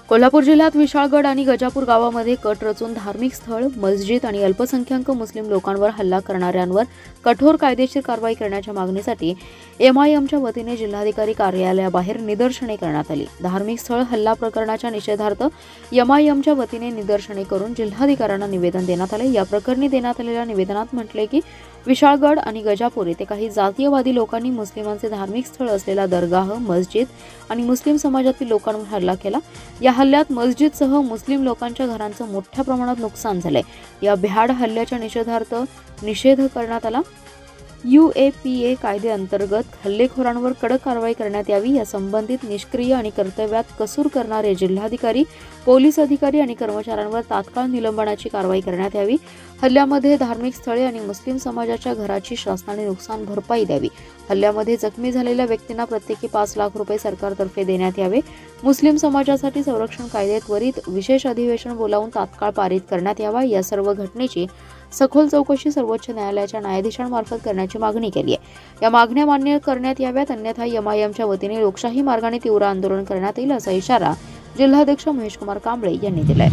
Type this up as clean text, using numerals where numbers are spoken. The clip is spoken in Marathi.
कोल्हापूर जिल्ह्यात विशाळगड आणि गजापूर गावामध्ये कट रचून धार्मिक स्थळ, मस्जिद आणि अल्पसंख्याक मुस्लिम लोकांवर हल्ला करणाऱ्यांवर कठोर कायदेशीर कारवाई करण्याच्या मागणीसाठी एमआयएमच्या वतीने जिल्हाधिकारी कार्यालयाबाहेर निदर्शने करण्यात आली। धार्मिक स्थळ हल्ला प्रकरणाच्या निषेधार्थ एमआयएमच्या वतीने निदर्शने करून जिल्हाधिकाऱ्यांना निवेदन देण्यात आले। या प्रकरणी देण्यात आलेल्या निवेदनात म्हटले की विशाळगड आणि गजापूर येथे काही जातीयवादी लोकांनी मुस्लिमांचे धार्मिक स्थळ असलेला दरगाह, मस्जिद आणि मुस्लिम समाजातील लोकांवर हल्ला केला। या हल्ल्यात मस्जिदसह मुस्लिम लोकांच्या घरांचं मोठ्या प्रमाणात नुकसान झाले। या भ्याड हल्ल्याच्या निषेध करण्यात आला। UAPA कायद्याअंतर्गत हल्लेखोरांवर कडक कारवाई करण्यात यावी। या संबंधित निष्क्रिय आणि कर्तव्यात कसूर करणारे जिल्हाधिकारी, पोलीस अधिकारी आणि कर्मचाऱ्यांवर तात्काळ निलंबनाची कारवाई करण्यात यावी। हल्ल्यामध्ये धार्मिक स्थळे आणि मुस्लिम समाजाच्या घराची शासनाने नुकसान भरपाई द्यावी। हल्ल्यामध्ये जखमी झालेल्या व्यक्तींना प्रत्येकी 5 लाख रुपये सरकारतर्फे देण्यात यावे। मुस्लिम समाजासाठी संरक्षण कायदे त्वरित विशेष अधिवेशन बोलावून तात्काळ पारित करण्यात यावा। या सर्व घटनेची सखोल चौकशी सर्वोच्च न्यायालयाच्या न्यायाधीशांमार्फत करण्याची मागणी केली आहे। या मागण्या मान्य करण्यात याव्यात, अन्यथा एमआयएमच्या वतीने लोकशाही मार्गाने तीव्र आंदोलन करण्यात येईल, असा इशारा जिल्हाध्यक्ष महेशकुमार कांबळे यांनी दिलाय।